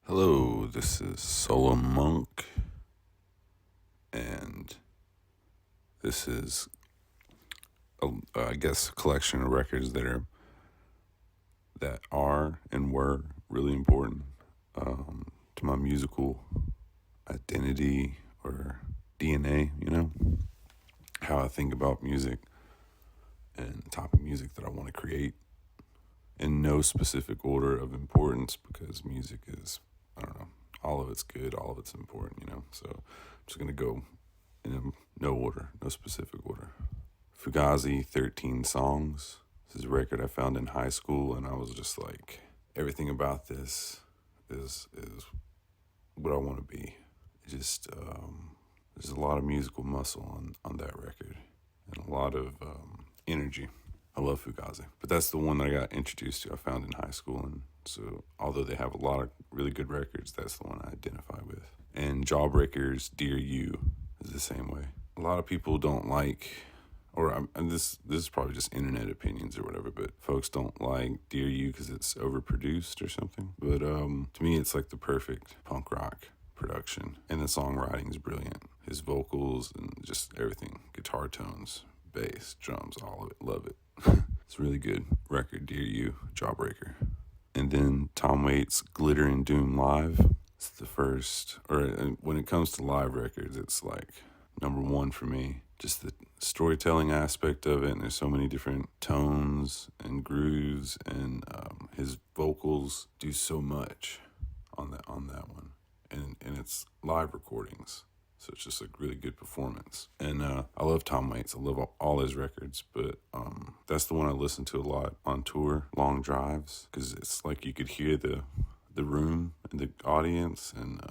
Hello, this is Solo Monk, and this is, I guess, a collection of records that are and were really important to my musical identity or DNA. How I think about music and the type of music that I want to create, in no specific order of importance, because music is, I don't know, all of it's good, all of it's important, So I'm just going to go in no order, no specific order. Fugazi, 13 Songs. This is a record I found in high school, and I was just like, everything about this is what I want to be. There's a lot of musical muscle on that record, and a lot of energy. I love Fugazi, but that's the one that I got introduced to. I found in high school, and so although they have a lot of really good records, that's the one I identify with. And Jawbreaker's Dear You is the same way. A lot of people don't like, and this is probably just internet opinions or whatever, but folks don't like Dear You because it's overproduced or something. But to me, it's like the perfect punk rock production, and the songwriting is brilliant. His vocals and just everything, guitar tones, bass, drums, all of it, love it. It's a really good record, Dear You, Jawbreaker. And then Tom Waits' Glitter and Doom Live. It's the first, or when it comes to live records, it's like number one for me. Just the storytelling aspect of it, and there's so many different tones and grooves, and his vocals do so much on that one. And it's live recordings. So it's just a really good performance. And I love Tom Waits. I love all his records, but that's the one I listen to a lot on tour, long drives, because it's like you could hear the room and the audience, and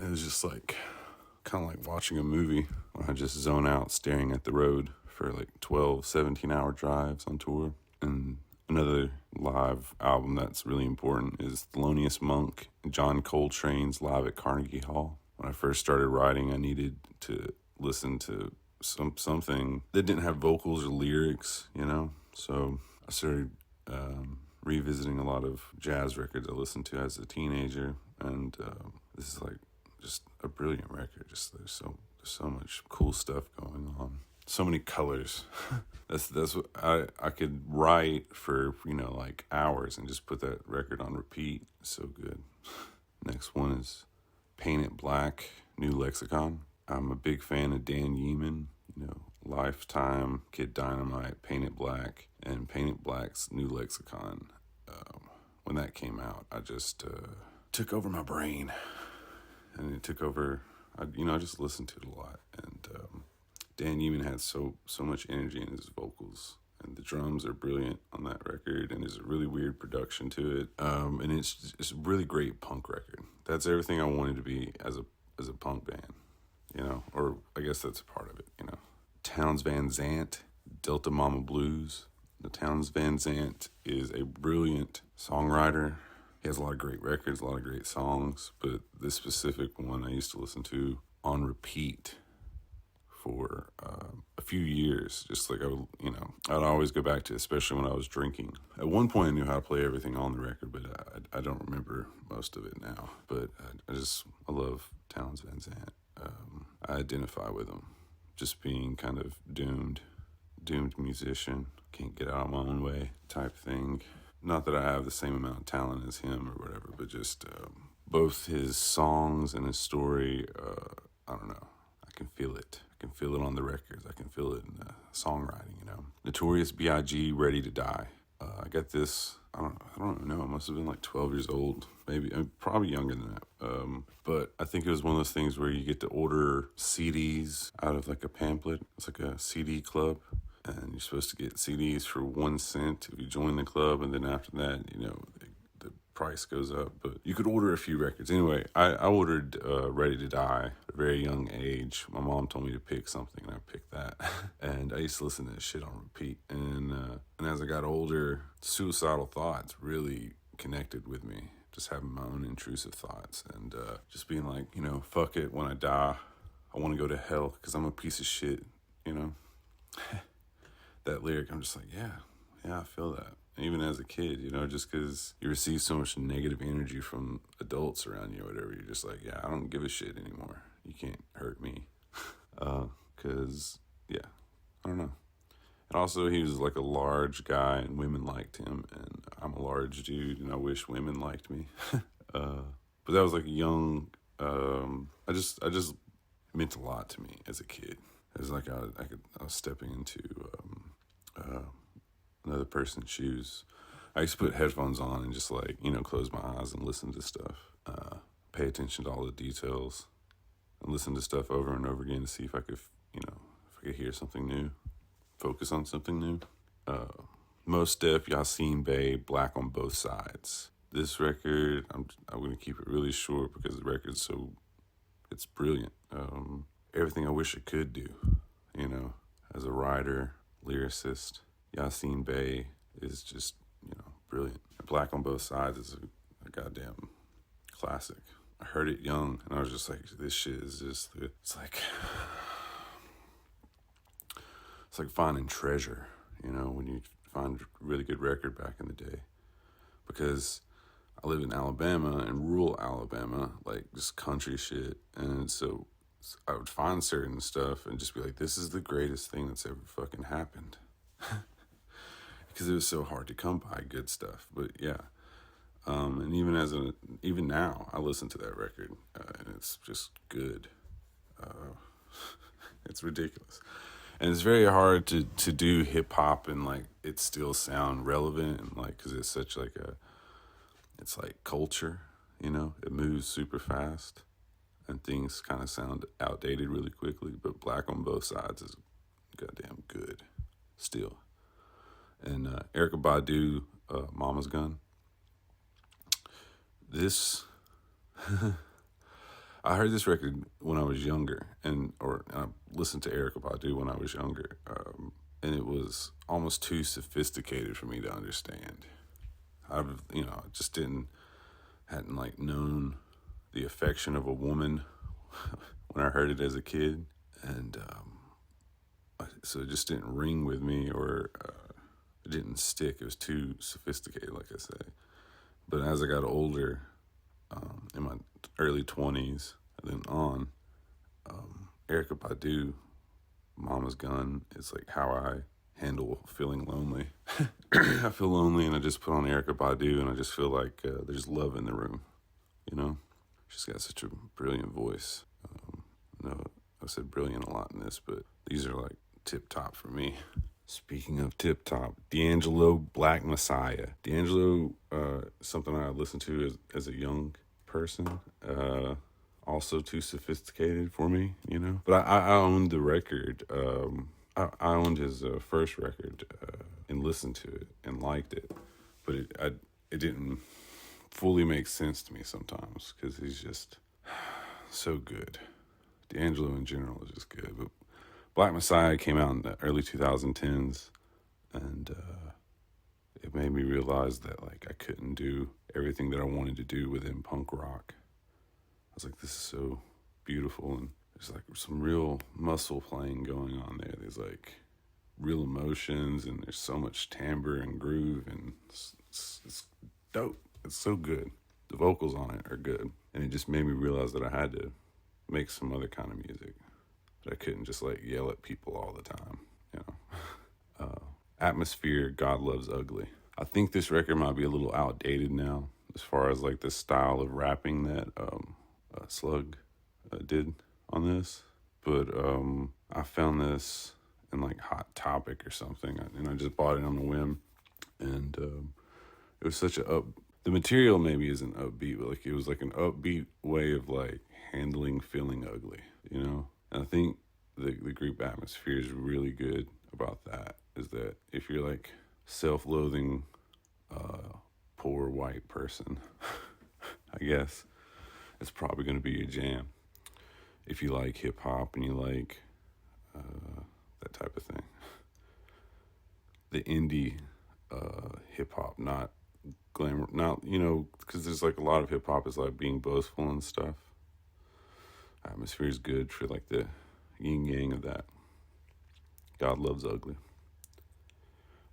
it was just like kind of like watching a movie where I just zone out staring at the road for like 12, 17-hour drives on tour. And another live album that's really important is Thelonious Monk and John Coltrane's Live at Carnegie Hall. When I first started writing, I needed to listen to something that didn't have vocals or lyrics, So I started revisiting a lot of jazz records I listened to as a teenager, and this is like just a brilliant record. Just there's so much cool stuff going on, so many colors. that's what I could write for like hours and just put that record on repeat. It's so good. Next one is Paint It Black, New Lexicon. I'm a big fan of Dan Yeeman, Lifetime, Kid Dynamite, Paint It Black, and Paint It Black's New Lexicon. When that came out, I just took over my brain, and it took over, I just listened to it a lot. And Dan Yeeman had so much energy in his vocals, and the drums are brilliant on that record, and there's a really weird production to it. And it's a really great punk record. That's everything I wanted to be as a punk band, or I guess that's a part of it, Townes Van Zandt, Delta Mama Blues. The Townes Van Zandt is a brilliant songwriter. He has a lot of great records, a lot of great songs, but this specific one I used to listen to on repeat for a few years. Just like I'd always go back to, especially when I was drinking. At one point I knew how to play everything on the record, but I don't remember most of it now. But I love Townes Van Zandt. I identify with him, just being kind of doomed musician, can't get out of my own way type thing. Not that I have the same amount of talent as him or whatever, but just both his songs and his story, I don't know. I can feel it. I can feel it on the records. I can feel it in the songwriting, Notorious B.I.G., Ready to Die. I got this, I don't know, I must have been like 12 years old, maybe, probably younger than that. But I think it was one of those things where you get to order CDs out of like a pamphlet. It's like a CD club, and you're supposed to get CDs for 1 cent if you join the club, and then after that, the price goes up. But you could order a few records. Anyway, I ordered Ready to Die at a very young age. My mom told me to pick something, and I picked that. And I used to listen to this shit on repeat. And as I got older, suicidal thoughts really connected with me. Just having my own intrusive thoughts, and just being like, fuck it, when I die, I want to go to hell because I'm a piece of shit, That lyric, I'm just like, yeah, I feel that. even as a kid, just because you receive so much negative energy from adults around you or whatever, you're just like, yeah, I don't give a shit anymore. You can't hurt me. Because, yeah, I don't know. And also, he was like a large guy, and women liked him, and I'm a large dude, and I wish women liked me. But that was like a young. I just meant a lot to me as a kid. It was like I was stepping into another person's shoes. I used to put headphones on and just like close my eyes and listen to stuff, pay attention to all the details, and listen to stuff over and over again to see if I could hear something new, focus on something new. Mos Def, Yasin Bey, Black on Both Sides. This record, I'm going to keep it really short because the record's it's brilliant. Everything I wish I could do, as a writer, lyricist. Yasin Bey is just, brilliant. Black on Both Sides is a goddamn classic. I heard it young and I was just like, this shit is just, it's like finding treasure, when you find a really good record back in the day. Because I live in Alabama, in rural Alabama, like just country shit. And so I would find certain stuff and just be like, this is the greatest thing that's ever fucking happened. Because it was so hard to come by good stuff. But yeah. And even now, I listen to that record and it's just good. It's ridiculous. And it's very hard to do hip hop and like it still sound relevant and like, cause it's such like it's like culture, it moves super fast and things kind of sound outdated really quickly, but Black on Both Sides is goddamn good still. And Erykah Badu, Mama's Gun. This, I heard this record when I was younger, or I listened to Erykah Badu when I was younger, and it was almost too sophisticated for me to understand. Just hadn't like known the affection of a woman when I heard it as a kid, and so it just didn't ring with me, or it didn't stick. It was too sophisticated, like I say. But as I got older, in my early 20s and then on, Erykah Badu, Mama's Gun, is like how I handle feeling lonely. I feel lonely and I just put on Erykah Badu and I just feel like there's love in the room, She's got such a brilliant voice. I said brilliant a lot in this, but these are like tip top for me. Speaking of tip top, D'Angelo, Black Messiah. D'Angelo, something I listened to as a young person. Also too sophisticated for me, But I owned the record. I owned his first record and listened to it and liked it, but it didn't fully make sense to me sometimes because he's just so good. D'Angelo in general is just good, but Black Messiah came out in the early 2010s, and it made me realize that like I couldn't do everything that I wanted to do within punk rock. I was like, this is so beautiful, and there's like some real muscle playing going on there. There's like real emotions, and there's so much timbre and groove, and it's dope. It's so good. The vocals on it are good, and it just made me realize that I had to make some other kind of music. That I couldn't just like yell at people all the time, Atmosphere, God Loves Ugly. I think this record might be a little outdated now as far as like the style of rapping that Slug did on this. But I found this in like Hot Topic or something, and I just bought it on a whim. And it was such the material maybe isn't upbeat, but like it was like an upbeat way of like handling feeling ugly, And I think the group Atmosphere is really good about that, is that if you're like self-loathing, poor white person, I guess, it's probably going to be your jam. If you like hip-hop and you like that type of thing. The indie hip-hop, not glamour, not, because there's like a lot of hip-hop is like being boastful and stuff. Atmosphere is good for like the yin yang of that. God Loves Ugly.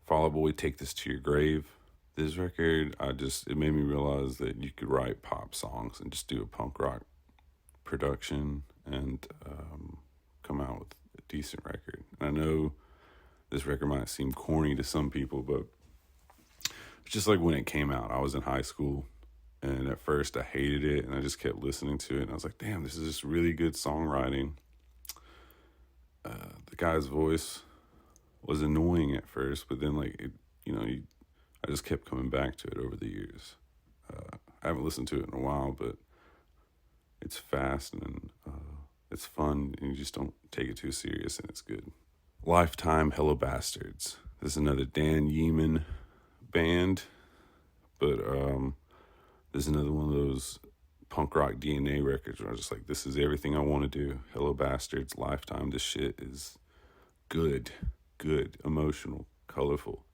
Fall Out Boy, Take This to Your Grave. This record, it made me realize that you could write pop songs and just do a punk rock production and come out with a decent record. And I know this record might seem corny to some people, but it's just like when it came out. I was in high school, and at first I hated it, and I just kept listening to it, and I was like, damn, this is just really good songwriting. The guy's voice was annoying at first, but then I just kept coming back to it over the years. I haven't listened to it in a while, but it's fast and it's fun, and you just don't take it too serious, and it's good. Lifetime, Hello Bastards. This is another Dan Yeeman band, but this is another one of those punk rock DNA records where I was just like, this is everything I want to do. Hello Bastards, Lifetime. This shit is good, emotional, colorful,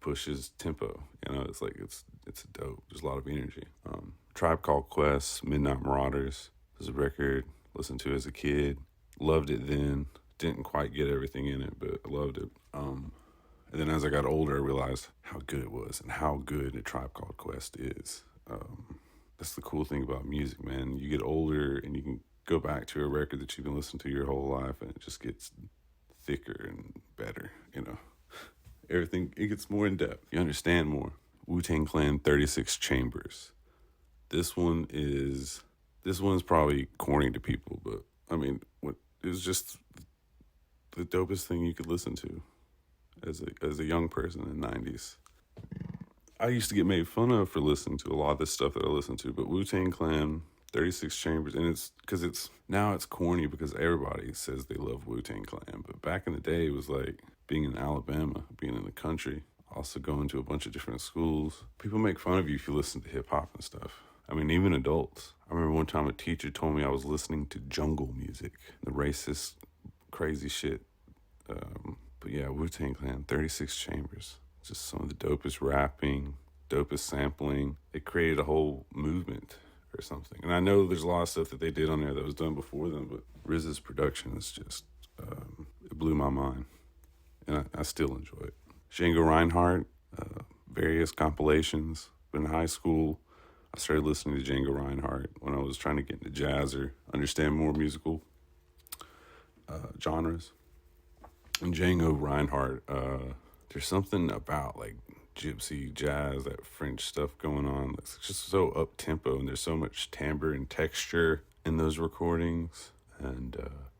pushes tempo. It's like it's dope. There's a lot of energy. Tribe Called Quest, Midnight Marauders. This is a record listened to as a kid. Loved it then. Didn't quite get everything in it, but I loved it. And then as I got older, I realized how good it was and how good a Tribe Called Quest is. That's the cool thing about music, man. You get older and you can go back to a record that you've been listening to your whole life, and it just gets thicker and better, Everything, it gets more in depth. You understand more. Wu-Tang Clan, 36 Chambers. This one's probably corny to people, but it was just the dopest thing you could listen to as a young person in the 90s. I used to get made fun of for listening to a lot of this stuff that I listened to, but Wu-Tang Clan, 36 Chambers, and it's corny because everybody says they love Wu-Tang Clan, but back in the day, it was like being in Alabama, being in the country, also going to a bunch of different schools. People make fun of you if you listen to hip-hop and stuff. Even adults. I remember one time a teacher told me I was listening to jungle music, the racist, crazy shit. But yeah, Wu-Tang Clan, 36 Chambers. Just some of the dopest rapping, dopest sampling. It created a whole movement or something. And I know there's a lot of stuff that they did on there that was done before them, but RZA's production is just, it blew my mind. And I still enjoy it. Django Reinhardt, various compilations. In high school, I started listening to Django Reinhardt when I was trying to get into jazz or understand more musical genres. And Django Reinhardt, there's something about like gypsy jazz, that French stuff going on. It's just so up-tempo, and there's so much timbre and texture in those recordings. And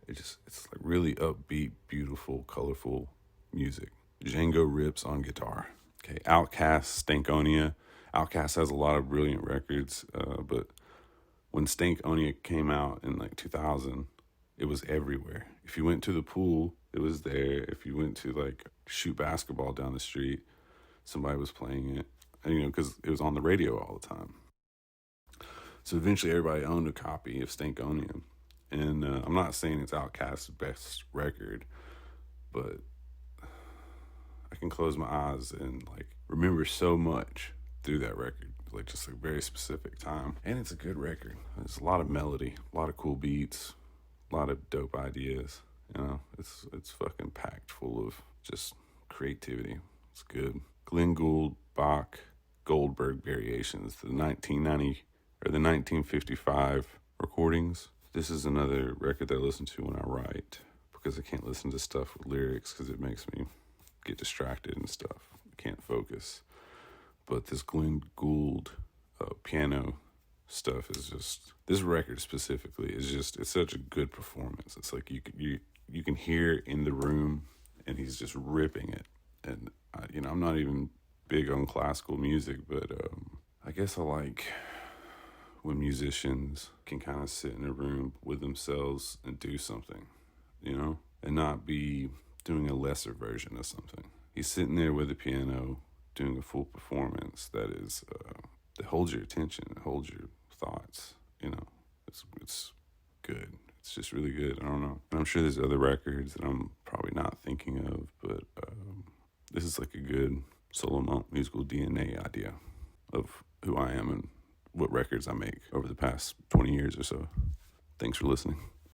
it's like really upbeat, beautiful, colorful music. Django rips on guitar. Okay, Outkast, Stankonia. Outkast has a lot of brilliant records, but when Stankonia came out in like 2000, it was everywhere. If you went to the pool, it was there. If you went to like shoot basketball down the street, somebody was playing it, and, because it was on the radio all the time. So eventually everybody owned a copy of Stankonia. And I'm not saying it's Outkast's best record, but I can close my eyes and like remember so much through that record, like just a very specific time. And it's a good record. There's a lot of melody, a lot of cool beats, a lot of dope ideas. It's fucking packed full of just creativity. It's good. Glenn Gould, Bach, Goldberg variations, the 1990 or the 1955 recordings. This is another record that I listen to when I write, because I can't listen to stuff with lyrics because it makes me get distracted and stuff. I can't focus. But this Glenn Gould piano stuff is just, this record specifically is just, it's such a good performance. It's like you can hear in the room, and he's just ripping it. And I'm not even big on classical music, but I guess I like when musicians can kind of sit in a room with themselves and do something, and not be doing a lesser version of something. He's sitting there with the piano doing a full performance that is that holds your attention, holds your thoughts. It's good. It's just really good. I don't know. And I'm sure there's other records that I'm probably not thinking of, but this is like a good solo musical DNA idea of who I am and what records I make over the past 20 years or so. Thanks for listening.